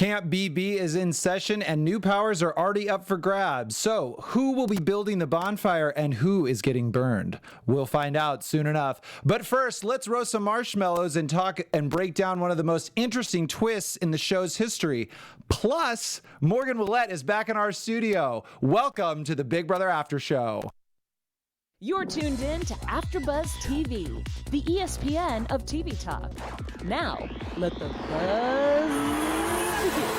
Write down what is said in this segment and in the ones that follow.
Camp BB is in session and new powers are already up for grabs. So who will be building the bonfire and who is getting burned? We'll find out soon enough. But first, let's roast some marshmallows and talk and break down one of the most interesting twists in the show's history. Plus, Morgan Willett is back in our studio. Welcome to the Big Brother After Show. You're tuned in to AfterBuzz TV, the ESPN of TV talk. Now, let the buzz begin.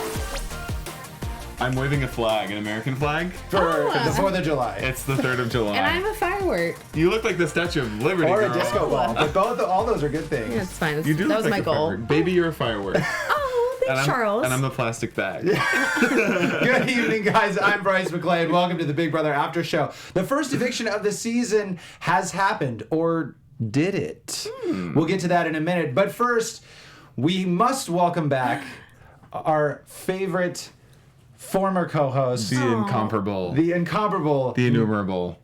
I'm waving a flag, an American flag. For the 4th of July. It's the 3rd of July. And I'm a firework. You look like the Statue of Liberty, Or girl. a disco ball. But all those are good things. Yeah, it's fine. You do That look was like my a goal. firework. Baby, you're a firework. Oh, thanks, Charles. And I'm the plastic bag. Good evening, guys. I'm Bryce McLeay, and welcome to the Big Brother After Show. The first eviction of the season has happened, or did it? We'll get to that in a minute. But first, we must welcome back our favorite former co-host, The incomparable. the incomparable, The innumerable.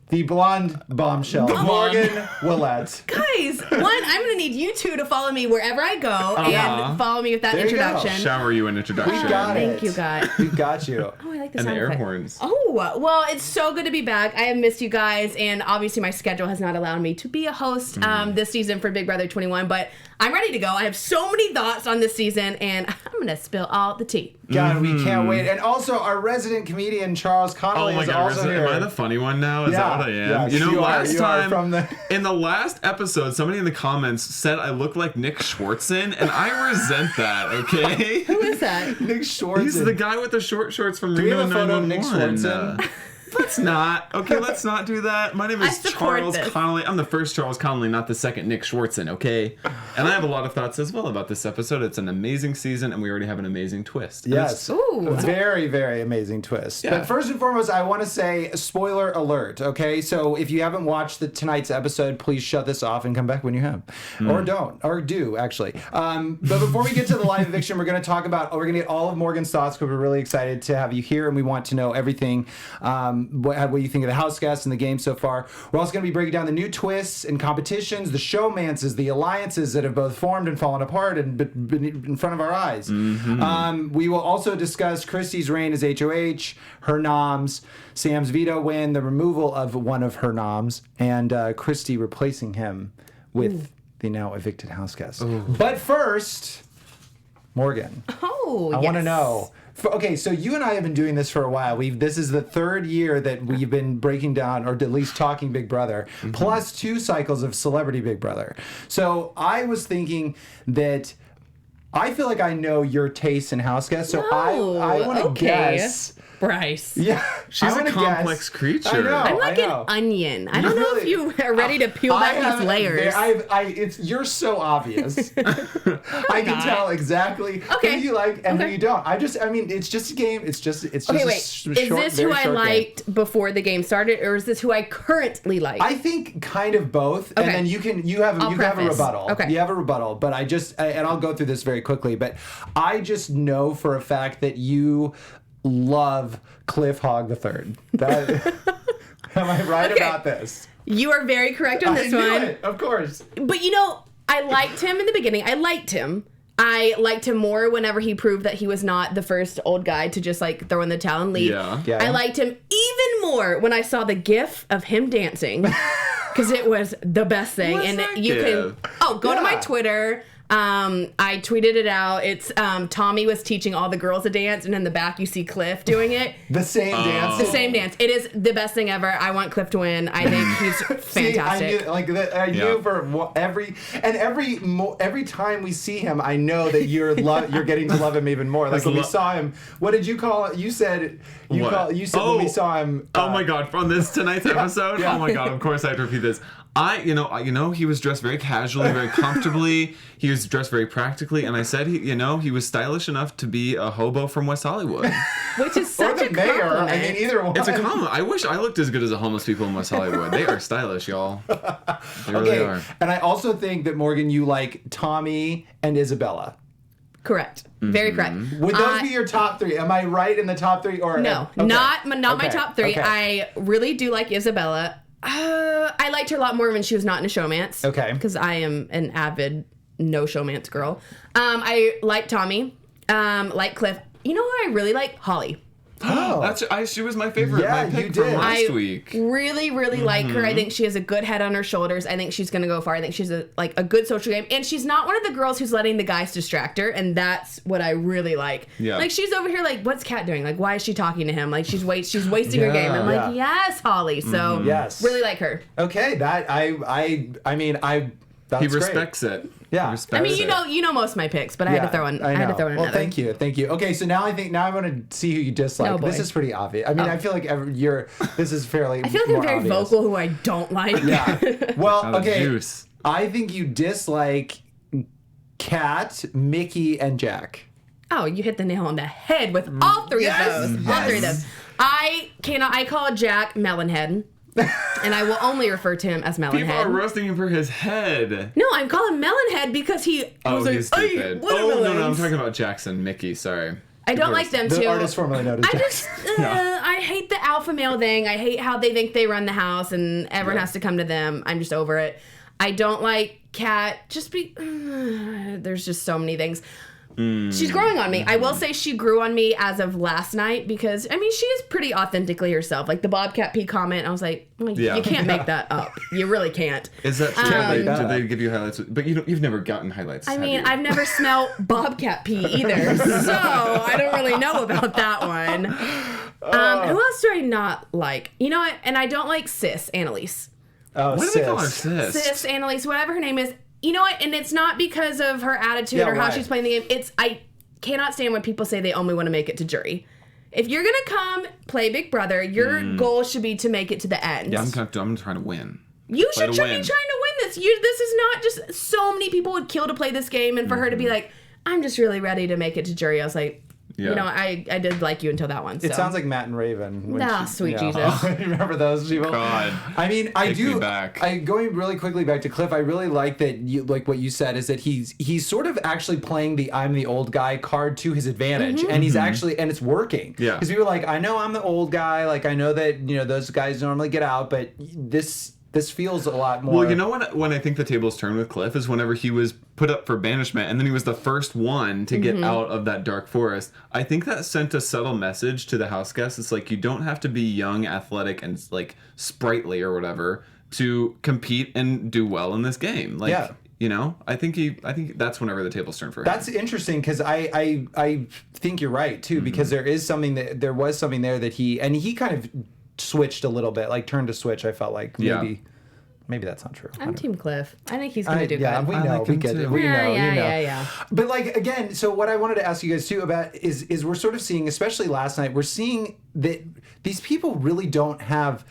the blonde bombshell, Morgan Willett. Guys, one, I'm going to need you two to follow me wherever I go and follow me with that There you go. introduction. Shower you an introduction. We got it. Thank you, guys. We've got you. Oh, I like the And the sound air effect. horns. Oh, well, it's so good to be back. I have missed you guys, and obviously my schedule has not allowed me to be a host this season for Big Brother 21, but I'm ready to go. I have so many thoughts on this season, and I'm going to spill all the tea. God, we can't wait. And also, our resident comedian, Charles Conoly, Oh my is God, also here. am I the funny one now? Is Yeah, that what I am? yes, you know, you are. last You are time, from the- in the last episode, somebody in the comments said I look like Nick Schwartzen, and I resent that, okay? Who is that? Nick Schwartzen. He's the guy with the short shorts from Do we Reno have a photo of Nick 911. Schwartzen? Let's not. Okay, let's not do that. My name I is support Charles this. Conoly. I'm the first Charles Conoly, not the second Nick Schwartzen, okay? And I have a lot of thoughts as well about this episode. It's an amazing season, and we already have an amazing twist. And Yes. Ooh. Very, very amazing twist. Yeah. But first and foremost, I want to say spoiler alert, okay? So if you haven't watched tonight's episode, please shut this off and come back when you have. Or don't. Or do, actually. But before we get to the live eviction, we're going to get all of Morgan's thoughts because we're really excited to have you here and we want to know everything, what you think of the Houseguests and the game so far. We're also going to be breaking down the new twists and competitions, the Showmances, the alliances that have both formed and fallen apart and been in front of our eyes. We will also discuss Christie's reign as HOH, her noms, Sam's veto win, the removal of one of her noms, and Christie replacing him with the now evicted Houseguests. But first, Morgan, Oh, I want to know. Okay, so you and I have been doing this for a while. This is the 3rd year that we've been breaking down, or at least talking Big Brother, plus 2 cycles of Celebrity Big Brother. So I was thinking that I feel like I know your taste in Houseguests, so I want to guess. Bryce. Yeah, She's I a wanna complex guess. creature. I know. I'm like I know. an onion. I don't know if Really? you are ready to peel back these layers. You're so obvious. I can tell exactly Okay. who you like and who Okay. you don't. it's just a game. It's just Okay, a wait. short, Is this who very I short game. liked before the game started, or is this who I currently like? I think kind of both, and Okay. then you have a preface. rebuttal. Okay. You have a rebuttal, but and I'll go through this very quickly. But I just know for a fact that you love Cliff Hogg III. Am I right Okay. about this? You are very correct on this I knew one. it, of course. But I liked him in the beginning. I liked him more whenever he proved that he was not the first old guy to just like throw in the towel and leave. Yeah. I liked him even more when I saw the gif of him dancing. Because it was the best thing. What's and that you gif? can go to my Yeah. Twitter. I tweeted it out. It's Tommy was teaching all the girls to dance, and in the back you see Cliff doing it. The same dance. The same dance. It is the best thing ever. I want Cliff to win. I think he's fantastic. See, I knew for every time we see him, I know that you're getting to love him even more. Like when we saw him, what did you call it? You said What? when we saw him. Oh my God! From tonight's episode. yeah. Oh my God! Of course I have to repeat this. He was dressed very casually, very comfortably. He was dressed very practically, and I said he was stylish enough to be a hobo from West Hollywood. Which is Or such the a mayor. compliment. I mean, either one. It's a compliment. I wish I looked as good as the homeless people in West Hollywood. They are stylish, y'all. They really are. And I also think that Morgan, you like Tommy and Isabella. Correct. Very correct. Would those be your top 3? Am I right in the top 3? Or No, okay. not my Okay. top 3. Okay. I really do like Isabella. I liked her a lot more when she was not in a showmance. Okay. Because I am an avid no showmance girl. I like Tommy. Like Cliff. You know who I really like? Holly. Oh. She was my favorite. Yeah, my pick you from did. last week. Really, really like her. I think she has a good head on her shoulders. I think she's going to go far. I think she's a good social game. And she's not one of the girls who's letting the guys distract her. And that's what I really like. Yeah. Like, she's over here like, what's Kat doing? Like, why is she talking to him? Like, she's wasting her game. I'm like, yes, Holly. So, Yes. really like her. Okay, that's He respects it. Yeah. He respects I mean, it. you know most of my picks, but I had to throw in. I had to throw in another. Well, thank you. Okay, so now I want to see who you dislike. Oh, boy. This is pretty obvious. I mean, I feel like this is fairly. I feel like I'm more very obvious. vocal who I don't like. Yeah. Well, the okay. juice. I think you dislike Kat, Mickey, and Jack. Oh, you hit the nail on the head with all three of those. All three of those. I call Jack Melonhead. And I will only refer to him as Melonhead. People are roasting him for his head. No, I'm calling Melonhead because he was like, he's stupid. No, I'm talking about Jackson, Mickey, sorry. I don't like them The too. artist formerly known as Jack. I hate the alpha male thing. I hate how they think they run the house and everyone has to come to them. I'm just over it. I don't like Kat. There's just so many things. She's growing on me. I will say she grew on me as of last night because, I mean, she is pretty authentically herself. Like the Bobcat P comment, I was like, you can't make that up. You really can't. Is that true? Do they give you highlights? But you've never gotten highlights. I have mean, you? I've never smelled Bobcat Pee either, so I don't really know about that one. Who else do I not like? You know what? And I don't like Sis, Annalise. Oh, What do they call her, sis? Sis, Annalise, whatever her name is. You know what? And it's not because of her attitude or how why? she's playing the game. I cannot stand when people say they only want to make it to jury. If you're going to come play Big Brother, your goal should be to make it to the end. Yeah, I'm trying to win. You Play should to be win. trying to win this. This is not just so many people would kill to play this game, and for her to be like, I'm just really ready to make it to jury. I was like, Yeah. you know, I did like you until that one. It sounds like Matt and Raven. Sweet Jesus. You remember those people? God. I mean, I Take do. me back. Going really quickly back to Cliff, I really like that. Like what you said is that he's sort of actually playing the "I'm the old guy" card to his advantage, and he's actually and it's working. Yeah. Because people are like, I know I'm the old guy. Like I know that those guys normally get out, but this feels a lot more. Well, you know when I think the tables turn with Cliff is whenever he was put up for banishment and then he was the first one to get out of that dark forest. I think that sent a subtle message to the house guests. It's like you don't have to be young, athletic, and like sprightly or whatever to compete and do well in this game. Like, I think that's whenever the tables turn for him. That's interesting because I think you're right too because there was something there that he kind of switched a little bit, like turned a switch. I felt like maybe that's not true. I'm Team Cliff. I think he's going to do yeah, good. we I know, like we him get too. it. We know, Yeah. But like again, so what I wanted to ask you guys too about is we're sort of seeing, especially last night, we're seeing that these people really don't have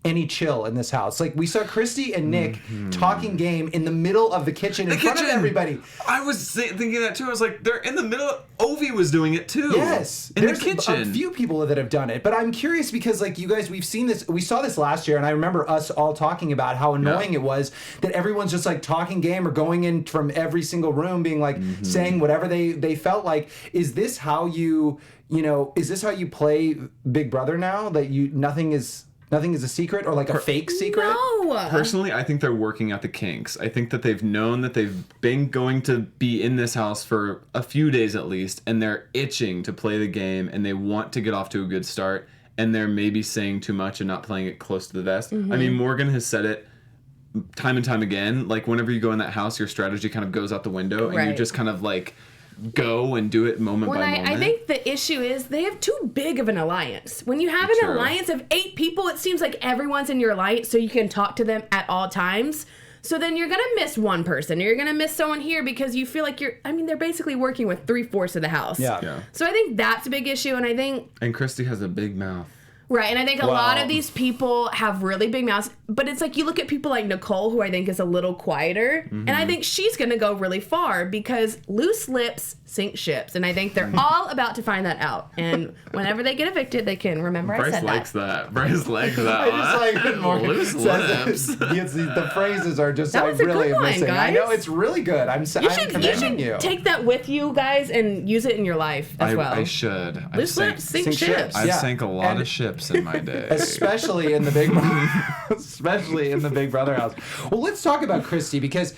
any chill in this house. Like we saw Christie and Nick talking game in the middle of the kitchen in front of everybody. I was thinking that too. I was like, they're in the middle. Ovie was doing it too. Yes, in there's the kitchen. a few people that have done it, but I'm curious because like you guys, we saw this last year, and I remember us all talking about how annoying it was that everyone's just like talking game or going in from every single room, being like saying whatever they felt like. Is this how you play Big Brother now? That nothing is a secret or like a fake secret? No. Personally, I think they're working out the kinks. I think that they've known that they've been going to be in this house for a few days at least, and they're itching to play the game, and they want to get off to a good start, and they're maybe saying too much and not playing it close to the vest. I mean, Morgan has said it time and time again. Like, whenever you go in that house, your strategy kind of goes out the window, and you just kind of like go and do it moment by moment. I think the issue is they have too big of an alliance. When you have an alliance of 8 people, it seems like everyone's in your alliance so you can talk to them at all times. So then you're going to miss one person, or you're going to miss someone here because you feel like they're basically working with 3/4 of the house. Yeah. So I think that's a big issue, And Christie has a big mouth. Right, and I think a lot of these people have really big mouths, but it's like you look at people like Nicole, who I think is a little quieter, and I think she's going to go really far because loose lips sink ships, and I think they're all about to find that out. And whenever they get evicted, they can remember I said that. Bryce likes that. I just like when Morgan Loose says lips. the phrases are just That like was a really good one, missing. I guys. know it's really good. I'm commending you. Take that with you guys and use it in your life as well. I should. Loose lips sink ships. I've sank a lot of ships. slips in my day. Especially in the Big Brother house. Well, let's talk about Christie because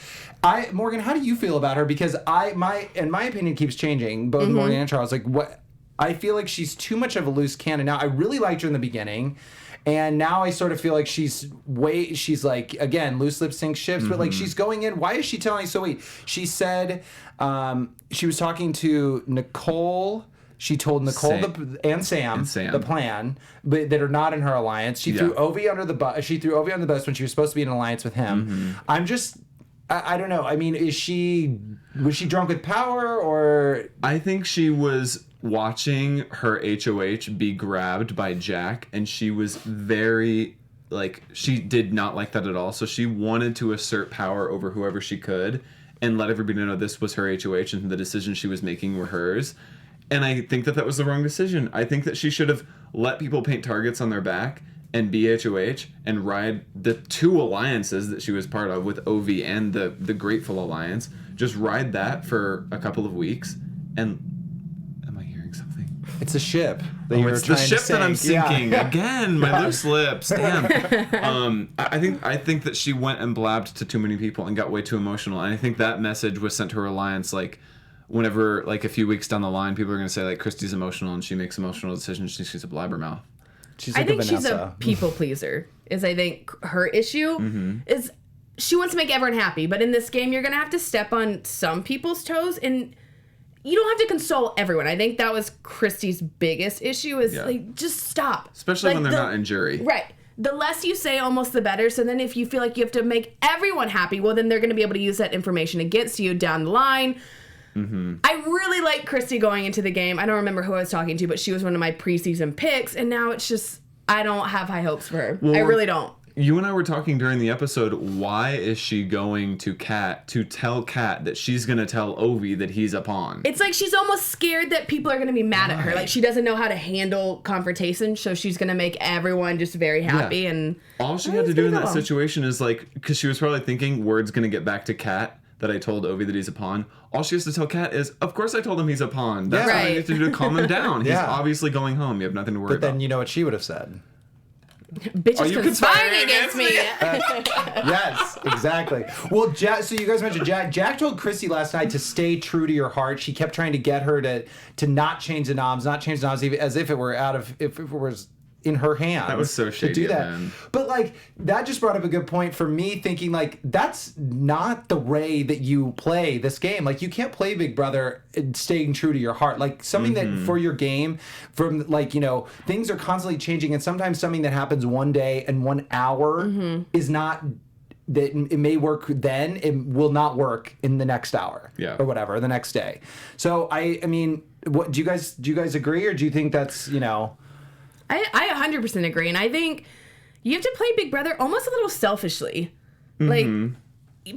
Morgan, how do you feel about her? Because my opinion keeps changing, both Morgan and Charles. Like, what I feel like she's too much of a loose cannon. Now, I really liked her in the beginning, and now I sort of feel like she's like, again, loose lips sink ships, but like she's going in. Why is she telling? So wait, she said she was talking to Nicole. She told Nicole and Sam the plan, but that are not in her alliance. She threw Ovie under the bus. She threw Ovie on the bus when she was supposed to be in an alliance with him. I'm just. I don't know. I mean, was she drunk with power, or? I think she was watching her HOH be grabbed by Jack, and she was very, like, she did not like that at all. So she wanted to assert power over whoever she could and let everybody know this was her HOH and the decisions she was making were hers. And I think that was the wrong decision. I think that she should have let people paint targets on their back and be HOH and ride the 2 alliances that she was part of with Ovie and the Grateful Alliance. Just ride that for a couple of weeks. And am I hearing something? It's a ship. It's the ship that I'm sinking. Yeah. Again, my loose lips. Damn. I think that she went and blabbed to too many people and got way too emotional. And I think that message was sent to her alliance, like, whenever, like, a few weeks down the line, people are going to say, like, Christie's emotional and she makes emotional decisions. She's a blabbermouth. I think she's a people pleaser. I think her issue is she wants to make everyone happy, but in this game you're gonna have to step on some people's toes, and you don't have to console everyone. I think that was Christie's biggest issue. Like, just stop. Especially when they're not in jury. Right. The less you say, almost the better. So then if you feel like you have to make everyone happy, well, then they're gonna be able to use that information against you down the line. I really like Christie going into the game. I don't remember who I was talking to, but she was one of my preseason picks, and now it's just, I don't have high hopes for her. I really don't. You and I were talking during the episode, why is she going to Kat to tell Kat that she's going to tell Ovie that he's a pawn? It's like she's almost scared that people are going to be mad at her. Like, she doesn't know how to handle confrontation, so she's going to make everyone just very happy. And all she had to do in that situation is, like, because she was probably thinking, word's going to get back to Kat that I told Ovie that he's a pawn. All she has to tell Kat is, of course I told him he's a pawn. That's what you have to do to calm him down. He's obviously going home. You have nothing to worry about. But then you know what she would have said. Bitches conspiring against me. Yes, exactly. Well, so you guys mentioned Jack. Jack told Christie last night to stay true to your heart. She kept trying to get her to not change the knobs, as if it were if it was in her hands. That was so shady, to do that. Man. But like, that just brought up a good point for me, thinking like, that's not the way that you play this game. Like, you can't play Big Brother staying true to your heart. Like, something that for your game, from like, you know, things are constantly changing, and sometimes something that happens one day and 1 hour is not, that it may work then, it will not work in the next hour or whatever, the next day. So I mean, what do you guys agree, or do you think that's, you know? I 100% agree, and I think you have to play Big Brother almost a little selfishly. Like,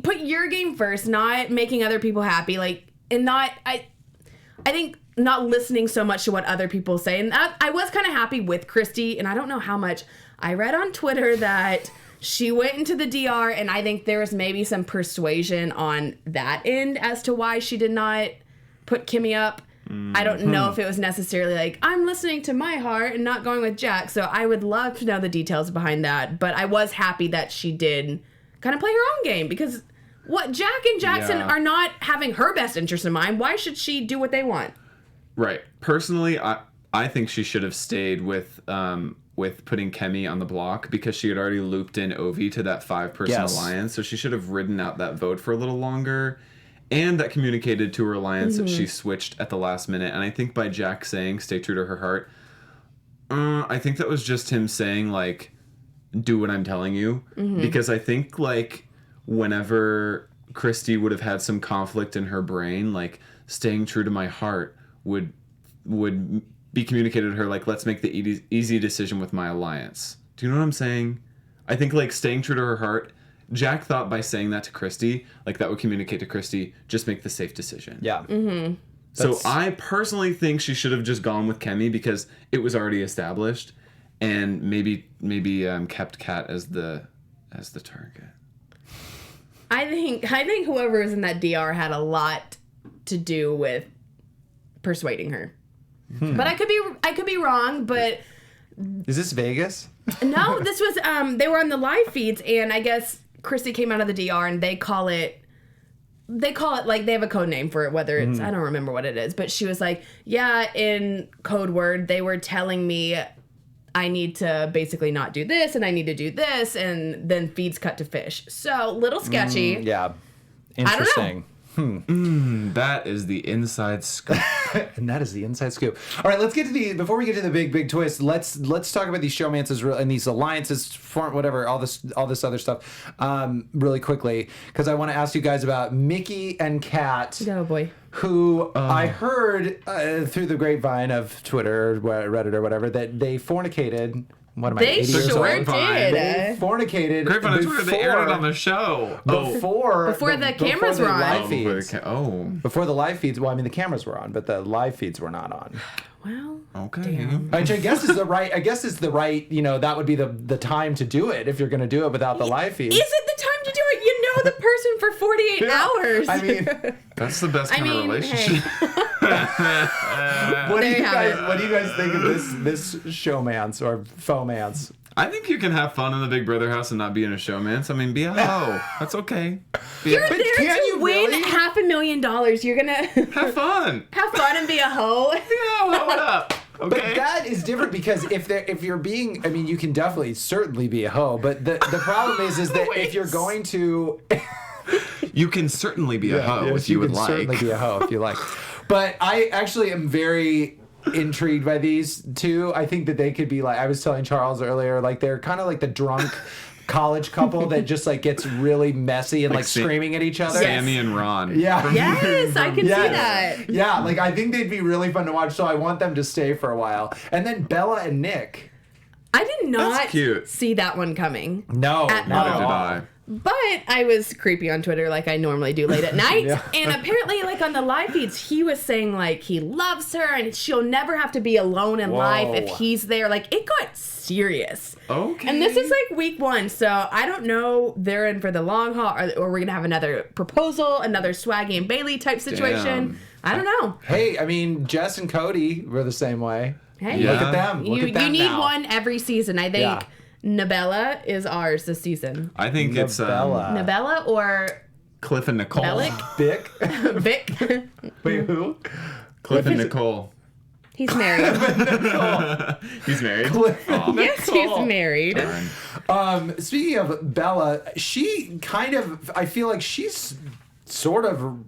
put your game first, not making other people happy. Like, and not, I think not listening so much to what other people say. And I was kind of happy with Christie, and I don't know how much. I read on Twitter that she went into the DR, and I think there was maybe some persuasion on that end as to why she did not put Kimmy up. I don't know if it was necessarily like, I'm listening to my heart and not going with Jack. So I would love to know the details behind that. But I was happy that she did kind of play her own game, because Jack and Jackson are not having her best interest in mind. Why should she do what they want? Right. Personally, I think she should have stayed with putting Kemi on the block, because she had already looped in Ovie to that 5-person alliance. So she should have ridden out that vote for a little longer. And that communicated to her alliance that she switched at the last minute. And I think by Jack saying, stay true to her heart, I think that was just him saying, like, do what I'm telling you. Because I think, like, whenever Christie would have had some conflict in her brain, like, staying true to my heart would be communicated to her, like, let's make the easy decision with my alliance. Do you know what I'm saying? I think, like, staying true to her heart, Jack thought by saying that to Christie, like, that would communicate to Christie, just make the safe decision. Yeah. So I personally think she should have just gone with Kemi, because it was already established, and maybe kept Kat as the target. I think whoever is in that DR had a lot to do with persuading her. But I could be wrong, but Is this Vegas? No, this was they were on the live feeds, and I guess Christie came out of the DR, and they call it like they have a code name for it, whether it's I don't remember what it is, but she was like, yeah, in code word they were telling me I need to basically not do this and I need to do this, and then feeds cut to fish. So little sketchy. Yeah. Interesting. That is the inside scoop. And that is the inside scoop. All right, let's get to before we get to the big twist, let's talk about these showmances and these alliances, whatever, all this other stuff, really quickly, because I want to ask you guys about Mickey and Kat. Oh boy. Who I heard through the grapevine of Twitter or Reddit or whatever that they fornicated. What am I, They 80 years sure old? did. They fornicated Grapevine on Twitter, they aired it on the show. Before the cameras were on. live Before feeds. Before the live feeds. Well, I mean, the cameras were on, but the live feeds were not on. Well, Okay. Which I guess is the right. You know, that would be the time to do it if you're going to do it without the live feeds. is it the time to do it? You know the person for 48 hours. I mean, That's the best kind of relationship. what do you guys think of this showmance or faux-mance? I think you can have fun in the Big Brother house and not be in a showmance. I mean, be a hoe. That's okay. You're But there can to you win really? $500,000. You're gonna Have fun. have fun and be a hoe. Yeah, hoe it up. But Okay. that is different because if you're being, I mean, you can certainly be a hoe. But the problem is that if you're going to, You can certainly be a hoe if you would like. certainly be a hoe if you like. But I actually am very intrigued by these two. I think that they could be like, I was telling Charles earlier, like they're kind of like the drunk college couple that just like gets really messy and like screaming at each other. Sammy and Ron. Yeah. Yes, I can see that. Yeah, like I think they'd be really fun to watch, so I want them to stay for a while. And then Bella and Nick. I did not cute. see that one coming. No, At not all. at Did all. I? But I was creepy on Twitter like I normally do late at night. Yeah. And apparently, like on the live feeds, he was saying like he loves her and she'll never have to be alone in life if he's there. Like it got serious. Okay. And this is like week 1, so I don't know they're in for the long haul or we're gonna have another proposal, another Swaggy and Bailey type situation. Damn. I don't know. Hey, I mean, Jess and Cody were the same way. Hey, Yeah. Look at them. Look you at them need now. one every season. I think Yeah. Nabella is ours this season. I think it's Bella. Nabella or Cliff and Nicole. Bellick? Vic. Vic? Wait, who? Cliff and Nicole. He's married. He's married. Yes, he's married. Speaking of Bella, she kind of, I feel like she's sort of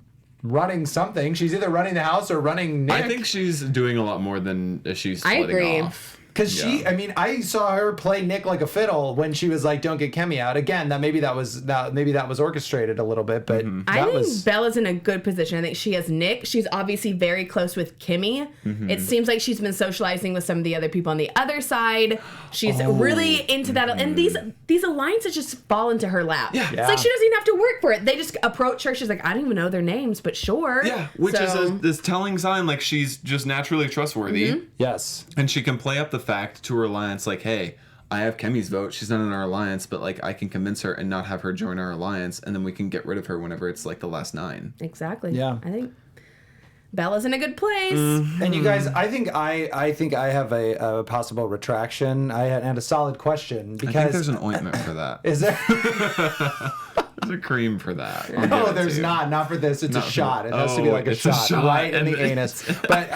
running something. She's either running the house or running Nick. I think she's doing a lot more than she's I splitting agree. off. Because she, I mean, I saw her play Nick like a fiddle when she was like, "Don't get Kemi out." Again, maybe that was orchestrated a little bit, but I think was Bella's in a good position. I think she has Nick. She's obviously very close with Kimmy. It seems like she's been socializing with some of the other people on the other side. She's really into that. And these alliances just fall into her lap. Yeah. It's like she doesn't even have to work for it. They just approach her. She's like, I don't even know their names, but sure. Yeah, which So- is this telling sign like she's just naturally trustworthy. yes. And she can play up the fact to her alliance like, hey, I have Kemi's vote. She's not in our alliance, but like I can convince her and not have her join our alliance, and then we can get rid of her whenever it's like the last 9. Exactly. Yeah. I think Bella's in a good place. And you guys, I think I have a possible retraction. I had a solid question because I think there's an ointment for that. is there? There's a cream for that. I'll give No, it there's to you. not for this. It's a Not for- shot. It has to be Oh, like a it's a shot, shot, right in and the it's- anus. But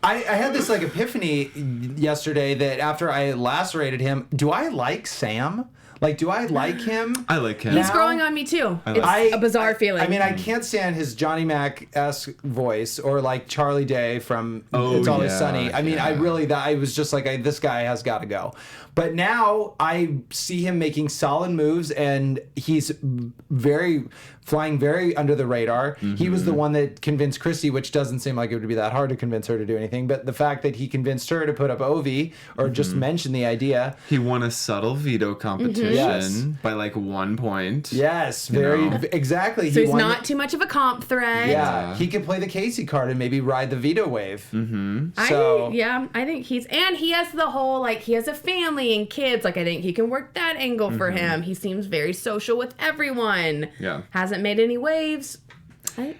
I had this like epiphany yesterday that after I lacerated him, do I like Sam? Like, do I like him? I like him. He's Now- growing on me too. It's a bizarre feeling. I mean, I can't stand his Johnny Mac-esque voice or like Charlie Day from It's Always yeah, Sunny. I mean, I was just like, this guy has got to go. But now I see him making solid moves and he's flying very under the radar. He was the one that convinced Christie, which doesn't seem like it would be that hard to convince her to do anything. But the fact that he convinced her to put up Ovie or just mention the idea. He won a subtle veto competition Yes. by like 1 point. Yes, know? exactly. so he's won not too much of a comp threat. Yeah, he could play the Casey card and maybe ride the veto wave. So I think he has the whole, like, he has a family and kids. Like, I think he can work that angle for him. He seems very social with everyone. Yeah. Hasn't made any waves.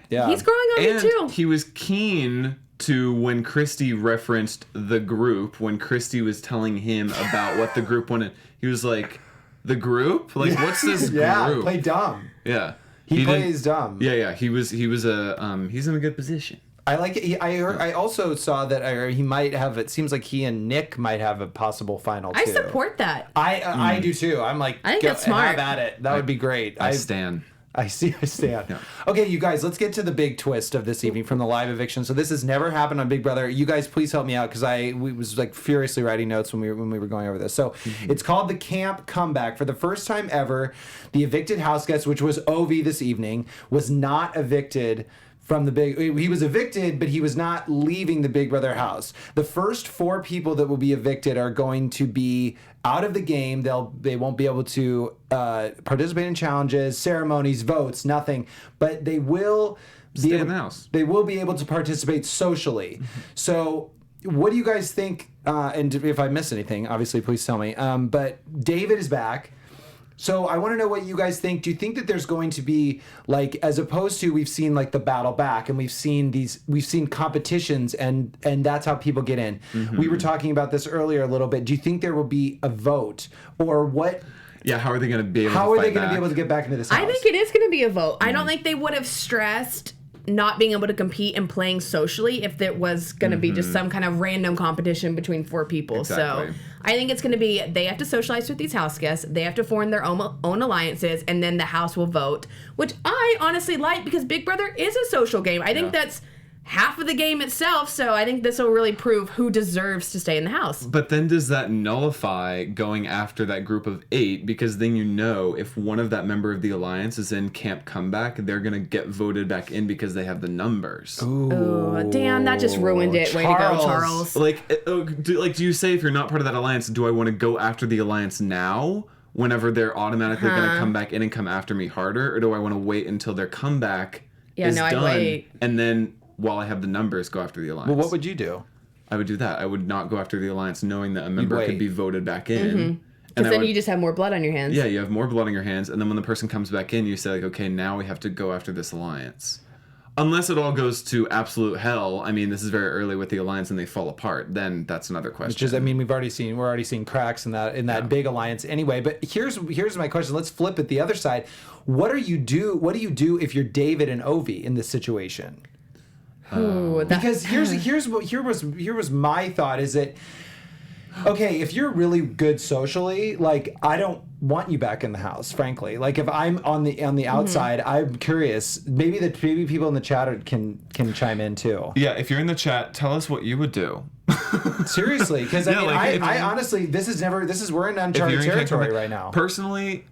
Yeah. He's growing on me And too. he was keen to, when Christie referenced the group, when Christie was telling him about what the group wanted, he was like, the group? Like, what's this Yeah, group? play dumb. Yeah. He didn't- plays dumb. Yeah. He's in a good position. I like it. I also saw that he might have. It seems like he and Nick might have a possible final too. I support that. I do too. I'm like, I think that's smart. Have at it. That would be great. I stand. I stand. Yeah. Okay, you guys, let's get to the big twist of this evening from the live eviction. So this has never happened on Big Brother. You guys, please help me out because we was like furiously writing notes when we were going over this. So it's called the Camp Comeback. For the first time ever, the evicted house guest, which was Ovie this evening, was not evicted from the big. He was evicted, but he was not leaving the Big Brother house. The first 4 people that will be evicted are going to be out of the game. They won't be able to participate in challenges, ceremonies, votes, nothing. But they will Stay in the house. They will be able to participate socially. So, what do you guys think? And if I miss anything, obviously, please tell me. But David is back. So I want to know what you guys think. Do you think that there's going to be, like, as opposed to we've seen like the battle back and we've seen competitions and that's how people get in. We were talking about this earlier a little bit. Do you think there will be a vote or what? Yeah, how are they going to be able How to are fight they going to back? be able to get back into this house? I think it is going to be a vote. I don't think they would have stressed not being able to compete and playing socially if there was going to be just some kind of random competition between 4 people. Exactly. So I think it's going to be they have to socialize with these house guests. They have to form their own alliances, and then the house will vote, which I honestly like because Big Brother is a social game. I think that's half of the game itself, so I think this will really prove who deserves to stay in the house. But then does that nullify going after that group of 8? Because then if one of that member of the alliance is in Camp Comeback, they're going to get voted back in because they have the numbers. Oh, damn, that just ruined it. Way to go, Charles. Do you say if you're not part of that alliance, do I want to go after the alliance now? Whenever they're automatically going to come back in and come after me harder? Or do I want to wait until their comeback is done? I'd wait. And then while I have the numbers, go after the alliance. Well, what would you do? I would do that. I would not go after the alliance knowing that a member could be voted back in. Because then you just have more blood on your hands. Yeah, you have more blood on your hands. And then when the person comes back in, you say, like, okay, now we have to go after this alliance. Unless it all goes to absolute hell. I mean, this is very early with the alliance and they fall apart. Then that's another question. Which is, I mean, we're already seeing cracks in that big alliance anyway. But here's my question. Let's flip it the other side. What do you do if you're David and Ovie in this situation? Because here was my thought is that, okay, if you're really good socially, like, I don't want you back in the house, frankly. Like, if I'm on the outside, I'm curious. Maybe people in the chat can chime in too. Yeah, if you're in the chat, tell us what you would do. Seriously, because I honestly, we're in uncharted territory right now. Personally,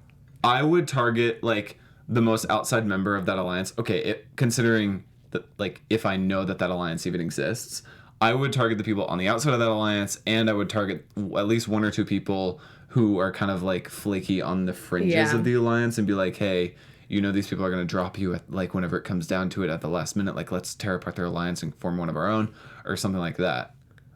I would target like the most outside member of that alliance. Okay, considering that, like, if I know that alliance even exists, I would target the people on the outside of that alliance, and I would target at least 1 or 2 people who are kind of like flaky on the fringes of the alliance, and be like, hey, these people are going to drop you at, like, whenever it comes down to it at the last minute, like, let's tear apart their alliance and form one of our own, or something like that.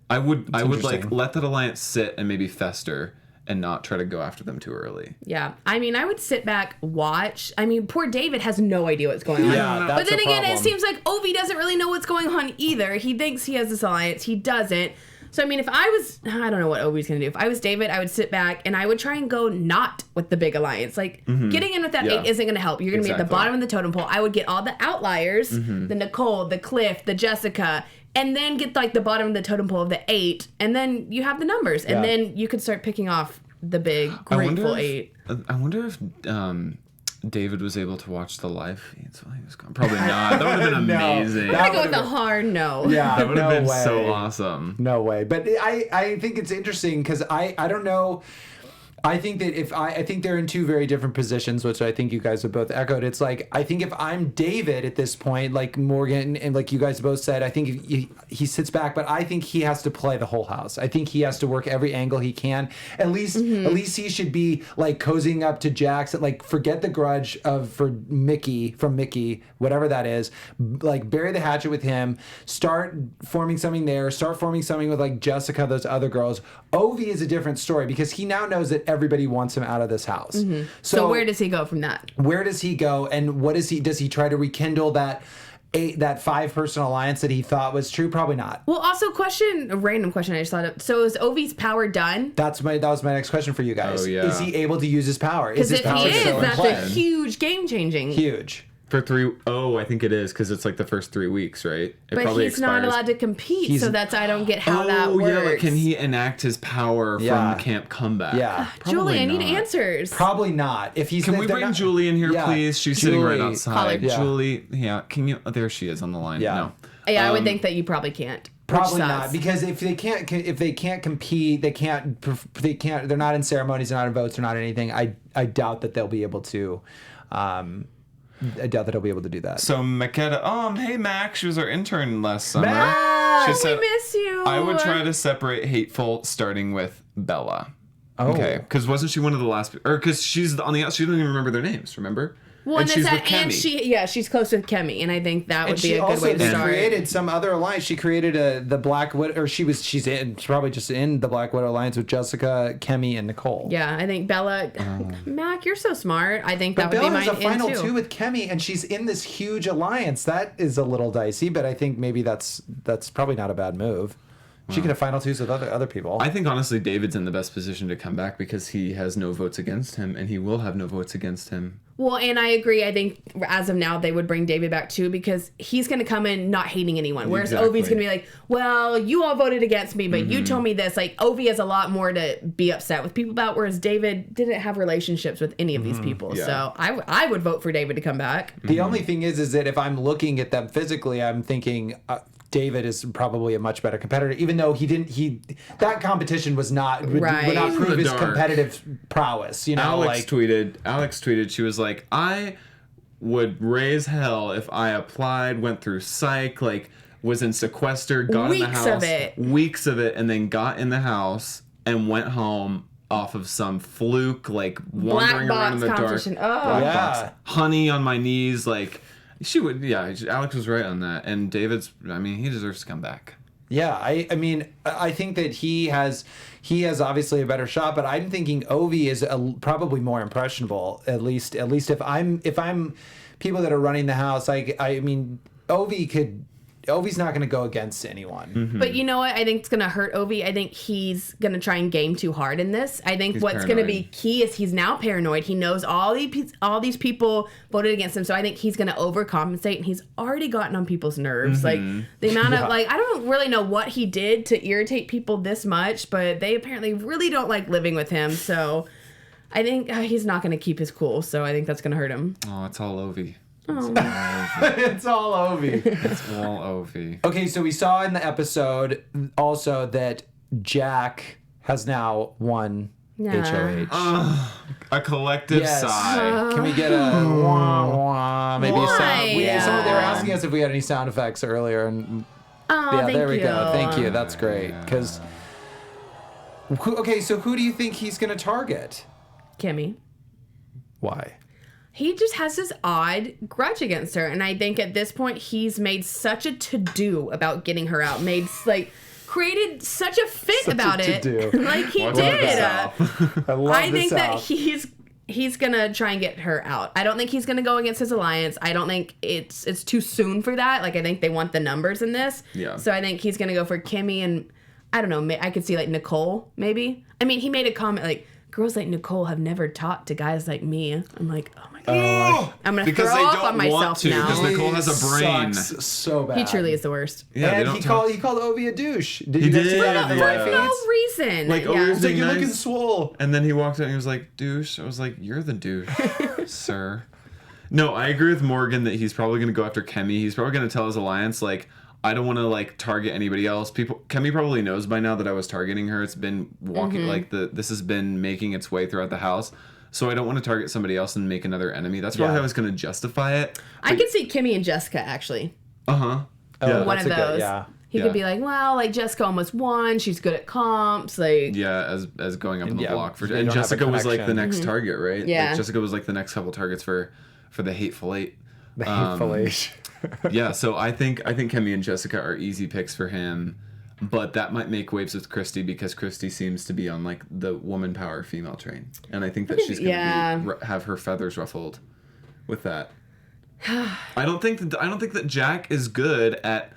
I would like let that alliance sit and maybe fester and not try to go after them too early. Yeah. I mean, I would sit back, watch. I mean, poor David has no idea what's going on. Yeah, that's but then a again, problem. it seems like Ovie doesn't really know what's going on either. He thinks he has this alliance. He doesn't. So, I mean, I don't know what Ovie's going to do. If I was David, I would sit back and I would try and go not with the big alliance. Like, getting in with that 8 isn't going to help. You're going to be at the bottom of the totem pole. I would get all the outliers, the Nicole, the Cliff, the Jessica, and then get, like, the bottom of the totem pole of the 8, and then you have the numbers. And then you could start picking off the big grateful 8. I wonder if David was able to watch the live feeds while he was gone. Probably not. That would have been amazing. I'm going to go with a hard no. Yeah, That would have been way. so awesome. No way. But I think it's interesting because I don't know. I think that I think they're in 2 very different positions, which I think you guys have both echoed. It's like, I think if I'm David at this point, like Morgan and like you guys both said, I think he sits back, but I think he has to play the whole house. I think he has to work every angle he can. At least he should be like cozying up to Jax, like forget the grudge from Mickey, whatever that is. Like, bury the hatchet with him. Start forming something there. Start forming something with like Jessica, those other girls. Ovie is a different story because he now knows that everybody wants him out of this house. So where does he go from that? Where does he go, and what does he try to rekindle that 5-person alliance that he thought was true? Probably not. Well, also a random question I just thought of. So is Ovie's power done? That was my next question for you guys. Oh, yeah. Is he able to use his power? Because if he is, still in that's play? a huge game changing. Huge. For I think it is because it's like the first 3 weeks, right? But he's not allowed to compete, so I don't get how that works. Yeah, like can he enact his power from Camp Comeback? Yeah. Julie, I need answers. Probably not. If he's Can we bring Julie in here, please? She's sitting right outside. Yeah. Julie, can you? Oh, there she is on the line. Yeah. No. Yeah, I would think that you probably can't. Probably not, because if they can't compete, they're not in ceremonies, they're not in votes, they're not in anything. I doubt that they'll be able to. I doubt that he'll be able to do that. So Makeda, hey Mac, she was our intern last summer. Mac! She We said, miss you. I would try to separate hateful, starting with Bella. Oh. Okay, because wasn't she one of the last? Or because she's on the outside, she doesn't even remember their names. Remember? Well, and she's with and Kemi. she's close with Kemi, and I think that would And be she a good also way to start. created some other alliance. She created the Black Widow, or she's probably just in the Black Widow alliance with Jessica, Kemi, and Nicole. Yeah, I think Bella. Mac, you're so smart. I think that But would Bella be has mine a final in too. 2 with Kemi, and she's in this huge alliance. That is a little dicey, but I think maybe that's probably not a bad move. She could have final 2s with other people. I think honestly, David's in the best position to come back because he has no votes against him, and he will have no votes against him. Well, and I agree. I think as of now, they would bring David back too because he's going to come in not hating anyone. Whereas Exactly. Ovie's going to be like, well, you all voted against me, but you told me this. Like, Ovie has a lot more to be upset with people about, whereas David didn't have relationships with any of these people. Yeah. So I would vote for David to come back. The only thing is that if I'm looking at them physically, I'm thinking David is probably a much better competitor, even though that competition would not prove his competitive prowess. You know, Alex tweeted, she was like, I would raise hell if I applied, went through psych, like was in sequester, got in the house, weeks of it, and then got in the house and went home off of some fluke, like wandering around in the dark. Oh, yeah. Honey on my knees, like she would. Yeah, Alex was right on that, and David's. I mean, he deserves to come back. Yeah, I mean, I think that he has obviously a better shot, but I'm thinking Ovie is probably more impressionable. At least if I'm people that are running the house, I mean, Ovie's not going to go against anyone. But you know what? I think it's going to hurt Ovie. I think he's going to try and game too hard in this. I think what's going to be key is he's now paranoid. He knows all these people voted against him. So I think he's going to overcompensate, and he's already gotten on people's nerves. Like the amount of I don't really know what he did to irritate people this much, but they apparently really don't like living with him. So I think he's not going to keep his cool. So I think that's going to hurt him. Oh, it's all Ovie. It's all Ovie. It's all Ovie. Okay, so we saw in the episode also that Jack has now won HOH. A collective sigh. Can we get a wah wah? Maybe a sound. They were asking us if we had any sound effects earlier, and there we go. Thank you. That's great. Because okay, so who do you think he's going to target? Kemi. Why? He just has this odd grudge against her, and I think at this point he's made such a to-do about getting her out. Created such a fit about it. Like he did. I think that he's gonna try and get her out. I don't think he's gonna go against his alliance. I don't think it's too soon for that. Like I think they want the numbers in this. Yeah. So I think he's gonna go for Kemi, and I don't know. I could see like Nicole maybe. I mean, he made a comment like, girls like Nicole have never talked to guys like me. I'm like, oh my god. I'm going to throw up on myself now. Because Nicole has a brain. Sucks so bad. He truly is the worst. Yeah, and he called Ovie a douche. Did you did, see that? yeah. No reason. Like, yeah. Ovie was Like, you're nice. looking swole. And then he walked out and he was like, douche. I was like, you're the douche, sir. No, I agree with Morgan that he's probably going to go after Kemi. He's probably going to tell his alliance, like, I don't want to like target anybody else. Kemi probably knows by now that I was targeting her. It's been walking this has been making its way throughout the house. So I don't want to target somebody else and make another enemy. That's probably how I was going to justify it. I could see Kemi and Jessica actually. Yeah. One of those. He could be like, well, like Jessica almost won. She's good at comps. Like as going up on the block for they and don't have a Jessica was like the connection. next target, right? Yeah. Like, Jessica was like the next couple targets for the Hateful Eight. The Hateful Eight. Yeah, so I think Kemi and Jessica are easy picks for him. But that might make waves with Christie because Christie seems to be on like the woman power female train, and I think that she's going to have her feathers ruffled with that. I don't think that Jack is good at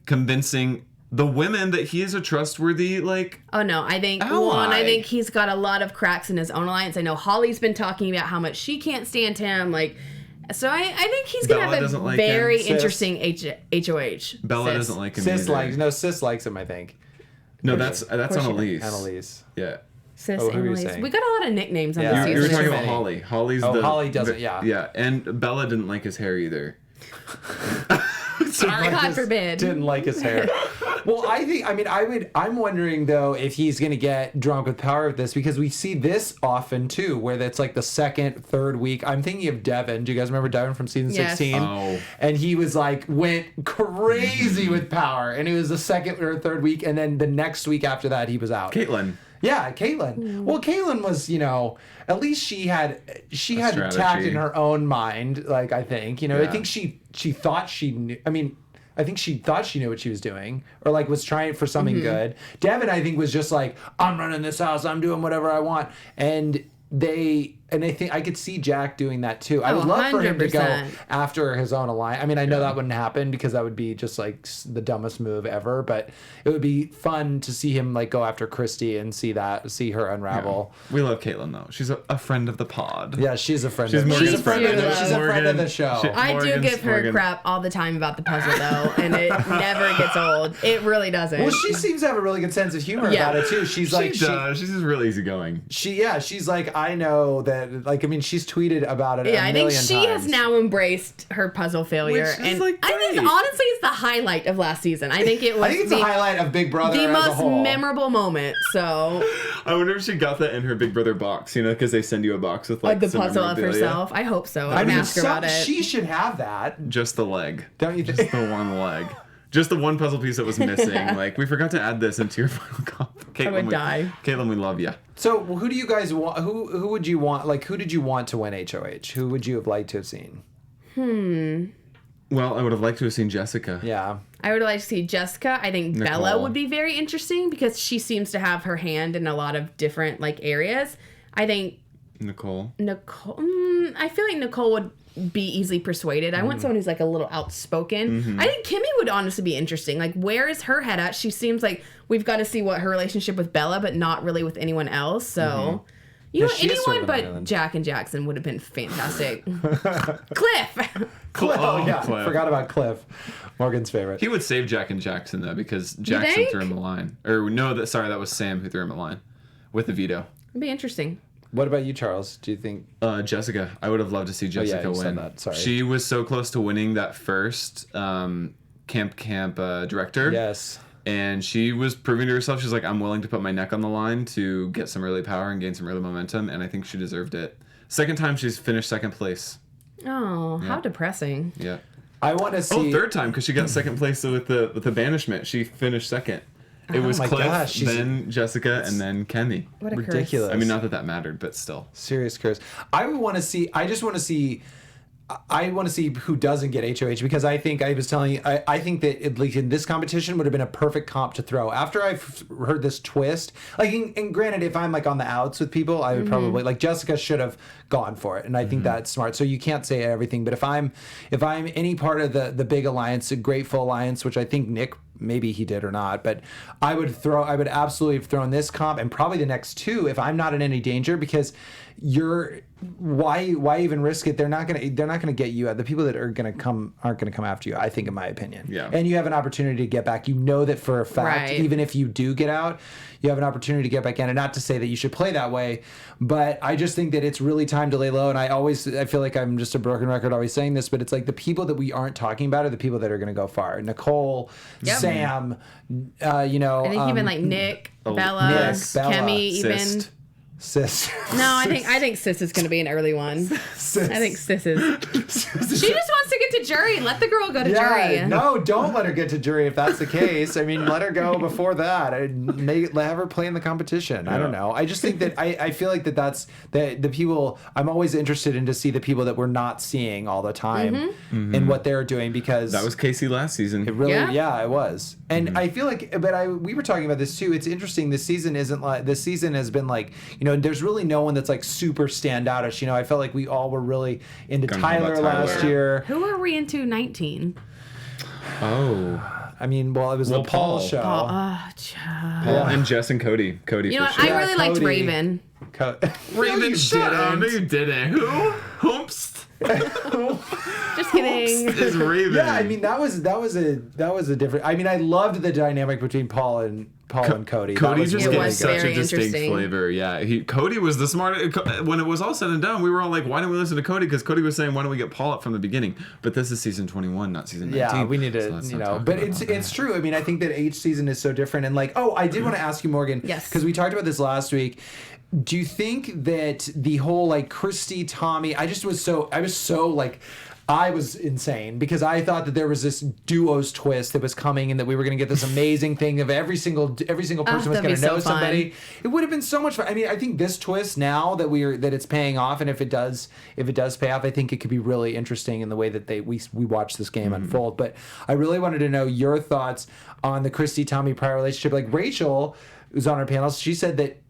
convincing the women that he is a trustworthy like. Oh no, I think I think he's got a lot of cracks in his own alliance. I know Holly's been talking about how much she can't stand him, like. So I think he's gonna have a very interesting HOH. Bella doesn't like him. Sis likes him. I think. No, that's Annalise. Annalise. Yeah. Sis, Annalise. We got a lot of nicknames on this season. You were talking about Holly. Holly doesn't. Yeah. Yeah, and Bella didn't like his hair either. Sorry, God forbid. Didn't like his hair. Well, I'm wondering though if he's gonna get drunk with power with this, because we see this often too, where it's like the second, third week. I'm thinking of Devin. Do you guys remember Devin from season 16? Oh. And he was like went crazy with power, and it was the second or third week, and then the next week after that he was out. Caitlin. Yeah, Caitlin. Well, Caitlin was, at least she had tact in her own mind. Like, I think, I think she thought she knew. I think she thought she knew what she was doing, or like was trying for something good. Devin, I think, was just like, I'm running this house, I'm doing whatever I want, and I think I could see Jack doing that too. I would love for him to go after his own alliance. I know that wouldn't happen because that would be just like the dumbest move ever, but it would be fun to see him like go after Christie and see her unravel. Yeah. We love Caitlin though. She's a friend of the pod. Yeah, she's a friend. She's a friend of the show. I do give her crap all the time about the puzzle though, and it never gets old. It really doesn't. Well, she seems to have a really good sense of humor about it too. She's like, she's just really easygoing. She's like, I know that. Like, she's tweeted about it. Yeah, I think she has now embraced her puzzle failure, and I think honestly, it's the highlight of last season. I think it was. I think it's the highlight of Big Brother. The as most a whole. memorable moment. So. I wonder if she got that in her Big Brother box, because they send you a box with like the puzzle of herself. I hope so. I'm gonna ask her about it. She should have that. Just the leg. Don't you think? Just the one leg. Just the one puzzle piece that was missing. Like, we forgot to add this into your final comp. Caitlin, I would die. Caitlin, we love you. So, who do you guys want? Who would you want? Like, who did you want to win HOH? Who would you have liked to have seen? Well, I would have liked to have seen Jessica. Yeah. I would like to see Jessica. I think Nicole. Bella would be very interesting because she seems to have her hand in a lot of different like areas. I think Nicole. I feel like Nicole would be easily persuaded. I want someone who's like a little outspoken. I think Kimmy would honestly be interesting. Like, where is her head at? She seems like we've got to see what her relationship with Bella, but not really with anyone else. So, anyone but Jack and Jackson would have been fantastic. Cliff. Oh, yeah. Cliff. Forgot about Cliff. Morgan's favorite. He would save Jack and Jackson though, because Jackson threw him a line. Or no, that was Sam who threw him a line with the veto. It'd be interesting. What about you, Charles? Do you think Jessica? I would have loved to see Jessica win. Said that. Sorry. She was so close to winning that first camp director. Yes. And she was proving to herself, she's like, I'm willing to put my neck on the line to get some early power and gain some early momentum, and I think she deserved it. Second time she's finished second place. Oh, how depressing. Yeah. I want to see. Third time, because she got second place with the banishment. She finished second. It was Cliff, then Jessica, and then Kemi. What a ridiculous. curse. Not that mattered, but still. Serious curse. I just want to see who doesn't get HOH, because I think I was telling you, I think that at least in this competition would have been a perfect comp to throw. After I've heard this twist, like, and granted, if I'm like on the outs with people, I would probably like Jessica should have gone for it, and I think that's smart. So you can't say everything, but if I'm any part of the big alliance, a Grateful Alliance, which I think Nick, maybe he did or not, but I would absolutely have thrown this comp and probably the next two if I'm not in any danger, because why even risk it? They're not gonna get you out. The people that aren't gonna come after you, I think, in my opinion. Yeah. And you have an opportunity to get back. You know that for a fact, even if you do get out, you have an opportunity to get back in. And not to say that you should play that way, but I just think that it's really time to lay low. And I feel like I'm just a broken record always saying this, but it's like the people that we aren't talking about are the people that are gonna go far. Nicole, Sam, I think even like Nick, Bella, Kemi, even. Sis. No, I think Sis is going to be an early one. Sis. I think Sis is. She just wants to get to jury. Let the girl go to jury. No, don't let her get to jury if that's the case. I mean, let her go before that. Have her play in the competition. I don't know. I just think that I feel like that's the people. I'm always interested in to see the people that we're not seeing all the time and what they're doing, because That was Casey last season. it really, it was. And I feel like, we were talking about this too. It's interesting. This season has been like, there's really no one that's like super standoutish. I felt like we all were really into Tyler last year. Who are we into 19? Oh. I mean, it was the Paul show. Paul And Jess and Cody. Cody, You know for what? sure. I really liked Cody. Raven. Raven, shut up. No, you didn't. Who? Hoomst Just kidding. is Raven. Yeah, I mean that was a different. I mean, I loved the dynamic between Paul and Cody. Cody That was just really gave was such very a distinct interesting. flavor. Yeah, Cody was the smart. When it was all said and done, we were all like, "Why don't we listen to Cody?" Because Cody was saying, "Why don't we get Paul up from the beginning?" But this is season 21, not season 19. Yeah, we need to, so let's not talk but about it's true. I mean, I think that each season is so different. And I did want to ask you, Morgan, Yes. because we talked about this last week. Do you think that the whole Christie, Tommy, I was insane because I thought that there was this duos twist that was coming and that we were going to get this amazing thing of every single person was that'd going be to know so fun. somebody. It would have been so much fun. I mean, I think this twist now that it's paying off, and if it does pay off, I think it could be really interesting in the way that we watch this game unfold. But I really wanted to know your thoughts on the Christie Tommy prior relationship. Like Rachel, who's on our panel, she said that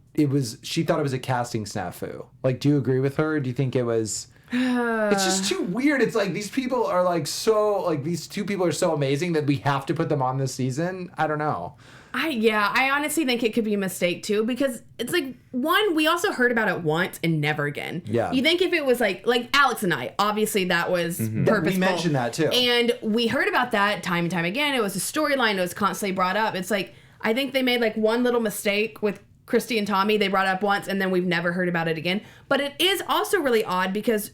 she thought it was a casting snafu. Do you agree with her? Do you think it was? It's just too weird. It's like these people are these two people are so amazing that we have to put them on this season. I don't know. I honestly think it could be a mistake too, because it's one, we also heard about it once and never again. Yeah. You think if it was like Alex and I, obviously that was purposeful. We mentioned that too. And we heard about that time and time again. It was a storyline that was constantly brought up. It's I think they made one little mistake with Christie and Tommy. They brought it up once and then we've never heard about it again. But it is also really odd because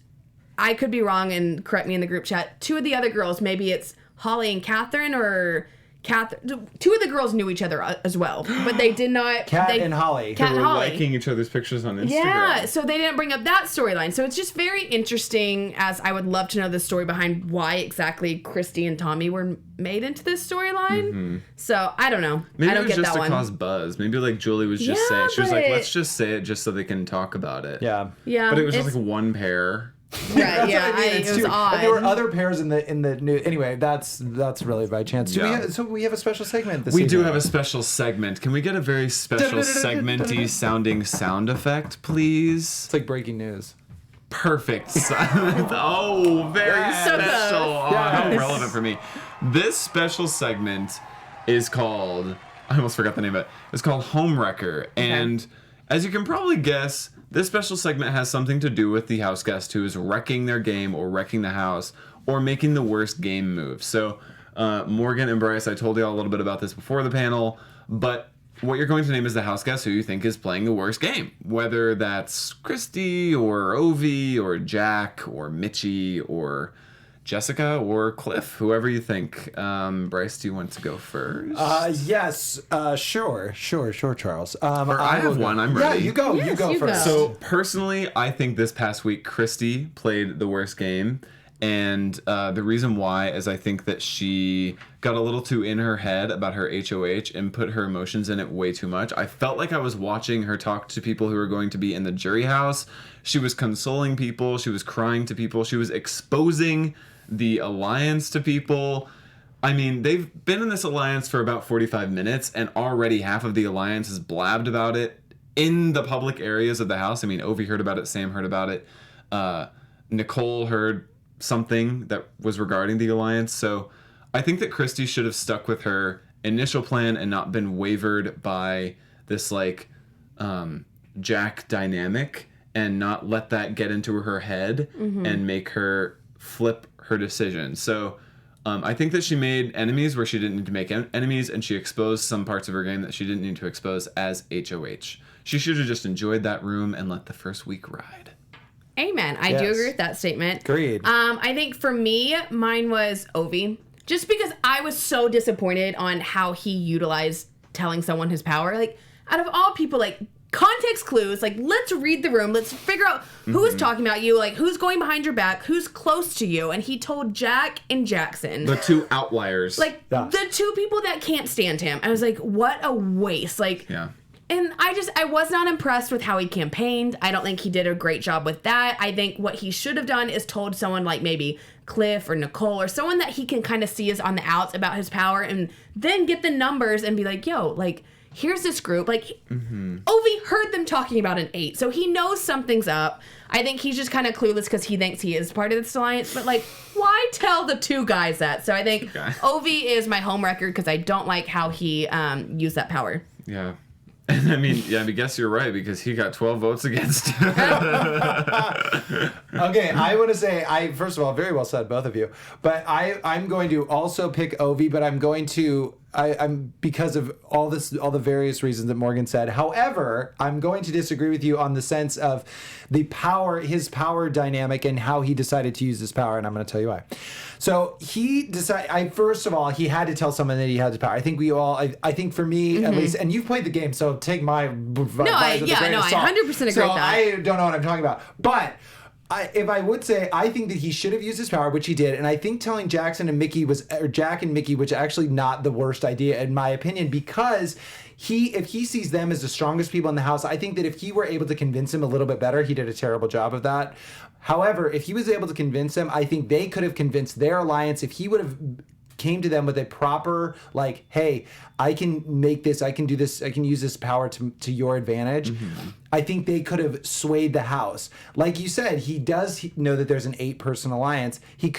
I could be wrong, and correct me in the group chat. Two of the other girls, maybe it's Holly and Catherine, or Catherine. Two of the girls knew each other as well, but they did not. Kat and Holly. Kat They and were Holly. liking each other's pictures on Instagram. Yeah, so they didn't bring up that storyline. So it's just very interesting, as I would love to know the story behind why exactly Christie and Tommy were made into this storyline. So I don't know. Maybe I don't it was get just that to one. cause buzz. Maybe Julie was just Yeah, saying, she was like, but- let's just say it just so they can talk about it. Yeah. Yeah, But it was just it's- one pair. Right, That's yeah, what I mean. it It's was too, odd. And there were other pairs in the new. Anyway, that's really by chance. Yeah. So we have a special segment this We season. do have a special segment. Can we get a very special segmenty sounding sound effect, please? It's like breaking news. Perfect. Oh, very So special. close. Oh, how relevant for me. This special segment is called, I almost forgot the name of it. It's called Homewrecker. And as you can probably guess, this special segment has something to do with the house guest who is wrecking their game or wrecking the house or making the worst game move. So, Morgan and Bryce, I told you all a little bit about this before the panel, but what you're going to name is the house guest who you think is playing the worst game. Whether that's Christie or Ovie or Jack or Mitchie or Jessica or Cliff, whoever you think. Bryce, do you want to go first? Yes. Sure, Charles. I have one. I'm ready. Yeah, you go. Yes, you go you first. go. So personally, I think this past week Christie played the worst game, and the reason why is I think that she got a little too in her head about her HOH and put her emotions in it way too much. I felt like I was watching her talk to people who were going to be in the jury house. She was consoling people. She was crying to people. She was exposing the alliance to people. I mean, they've been in this alliance for about 45 minutes, and already half of the alliance has blabbed about it in the public areas of the house. I mean, Ovie heard about it, Sam heard about it, Nicole heard something that was regarding the alliance. So I think that Christie should have stuck with her initial plan and not been wavered by this Jack dynamic, and not let that get into her head and make her flip her decision. So I think that she made enemies where she didn't need to make enemies, and she exposed some parts of her game that she didn't need to expose as HOH. She should have just enjoyed that room and let the first week ride. Amen. I do agree with that statement. Agreed. I think for me, mine was Ovie. Just because I was so disappointed on how he utilized telling someone his power. Out of all people, context clues. Like, let's read the room. Let's figure out who's talking about you, like who's going behind your back, who's close to you. And he told Jack and Jackson, The two outliers. like the two people that can't stand him. I was like, what a waste. Like, and I was not impressed with how he campaigned. I don't think he did a great job with that. I think what he should have done is told someone like maybe Cliff or Nicole or someone that he can kind of see is on the outs about his power, and then get the numbers and be like, yo, like, here's this group. Like, Ovie heard them talking about an 8, so he knows something's up. I think he's just kind of clueless because he thinks he is part of this alliance, but like, why tell the two guys that? So I think Ovie is my homewrecker because I don't like how he used that power. Yeah. And I mean, I guess you're right because he got 12 votes against him. Okay, I want to say, first of all, very well said, both of you. But I'm going to also pick Ovie, but I'm going to, I'm because of all the various reasons that Morgan said. However, I'm going to disagree with you on the sense of his power dynamic and how he decided to use his power, and I'm going to tell you why. So he decided, first of all, he had to tell someone that he had the power. I think I think for me at least, and you've played the game, so take my advice with a grain of salt. I 100% agree with that. I don't know what I'm talking about. But if I would say, I think that he should have used his power, which he did, and I think telling Jack and Mickey was actually not the worst idea in my opinion, because if he sees them as the strongest people in the house, I think that if he were able to convince him a little bit better, he did a terrible job of that. However, if he was able to convince him, I think they could have convinced their alliance. If he would have came to them with a proper, like, hey, I can make this, I can do this, I can use this power to your advantage, I think they could have swayed the house. Like you said, he does know that there's an 8-person alliance. He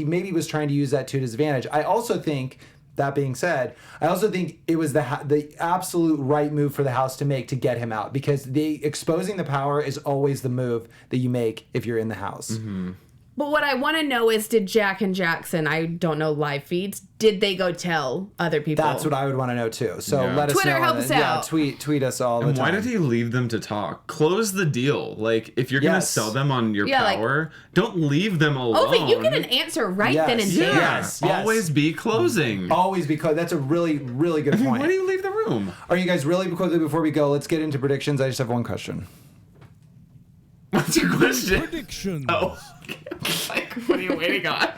maybe was trying to use that to his advantage. I also think, that being said, I also think it was the absolute right move for the house to make to get him out, because exposing the power is always the move that you make if you're in the house. But what I want to know is, did Jack and Jackson, I don't know live feeds, did they go tell other people? That's what I would want to know too. So let us Twitter, know. help us out. Yeah, tweet us all the time. Why did he leave them to talk? Close the deal. Like, if you're gonna sell them on your power, don't leave them alone. Ovie, you get an answer right then and there. Yes. Always be closing. Always be closing. That's a really, really good point. Why do you leave the room? Are you guys really quickly before we go? Let's get into predictions. I just have one question. What's your question? Predictions. Oh, like, what are you waiting on?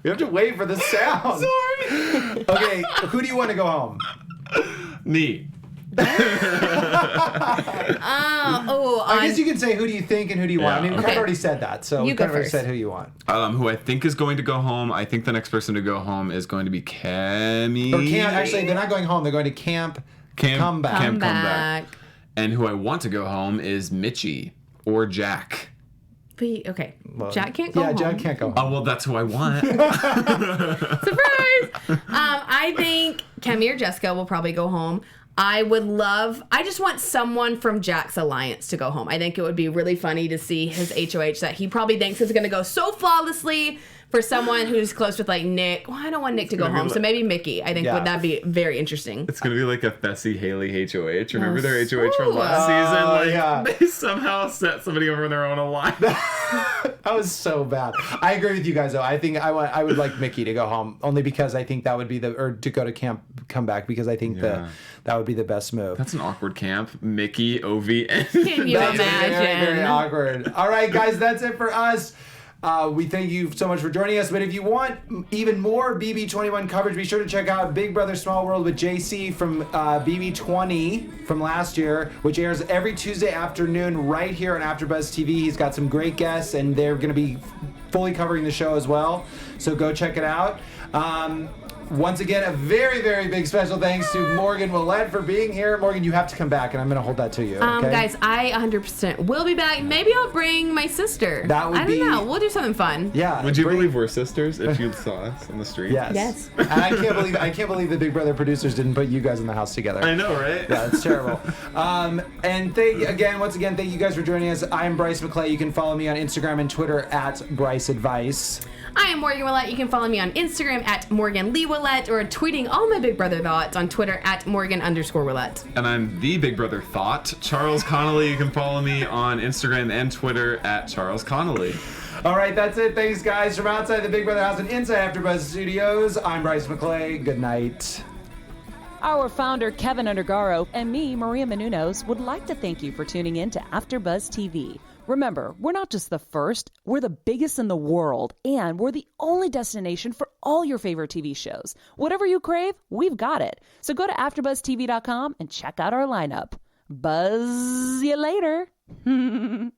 We have to wait for the sound. Sorry. Okay, who do you want to go home? Me. I guess you can say who do you think and who do you want. I mean, we kind of already said that, so we kind of already said who you want. Who I think is going to go home. I think the next person to go home is going to be Cammy. Or actually, they're not going home. They're going to camp. Come back. And who I want to go home is Mitchie or Jack. Okay, well, Jack can't go home. Yeah, Jack can't go home. Oh, well, that's who I want. Surprise! I think Cammy or Jessica will probably go home. I just want someone from Jack's alliance to go home. I think it would be really funny to see his HOH that he probably thinks is going to go so flawlessly for someone who's close with, like, Nick. Well, I don't want Nick to go home, so maybe Mickey. I think would that be very interesting. It's going to be like a Fessy Haley HOH. Remember their HOH from last season? They somehow set somebody over in their own alliance. That was so bad. I agree with you guys, though. I think I would like Mickey to go home, only because I think that would be or to go to come back, because I think that would be the best move. That's an awkward camp. Mickey, Ovie, and... Can you imagine? Very, very awkward. All right, guys, that's it for us. We thank you so much for joining us. But if you want even more BB21 coverage, be sure to check out Big Brother Small World with JC from BB20 from last year, which airs every Tuesday afternoon right here on AfterBuzz TV. He's got some great guests, and they're going to be fully covering the show as well. So go check it out. Once again, a very, very big special thanks to Morgan Willett for being here. Morgan, you have to come back, and I'm going to hold that to you. Okay? Guys, I 100% will be back. Maybe I'll bring my sister. That would I don't know. We'll do something fun. Yeah. Would you believe we're sisters if you saw us on the street? Yes. And I can't believe the Big Brother producers didn't put you guys in the house together. I know, right? Yeah, it's terrible. And once again, thank you guys for joining us. I'm Bryce McLeay. You can follow me on Instagram and Twitter at Bryce Advice. I am Morgan Willett. You can follow me on Instagram at Morgan Lee Willett, or tweeting all my Big Brother thoughts on Twitter at Morgan_Willett. And I'm the Big Brother Thought, Charles Conoly. You can follow me on Instagram and Twitter at Charles Conoly. All right, that's it. Thanks, guys. From outside the Big Brother house and inside AfterBuzz Studios, I'm Bryce McLeay. Good night. Our founder, Kevin Undergaro, and me, Maria Menounos, would like to thank you for tuning in to AfterBuzz TV. Remember, we're not just the first, we're the biggest in the world, and we're the only destination for all your favorite TV shows. Whatever you crave, we've got it. So go to AfterBuzzTV.com and check out our lineup. Buzz you later. The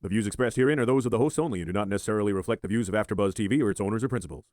views expressed herein are those of the hosts only and do not necessarily reflect the views of AfterBuzz TV or its owners or principals.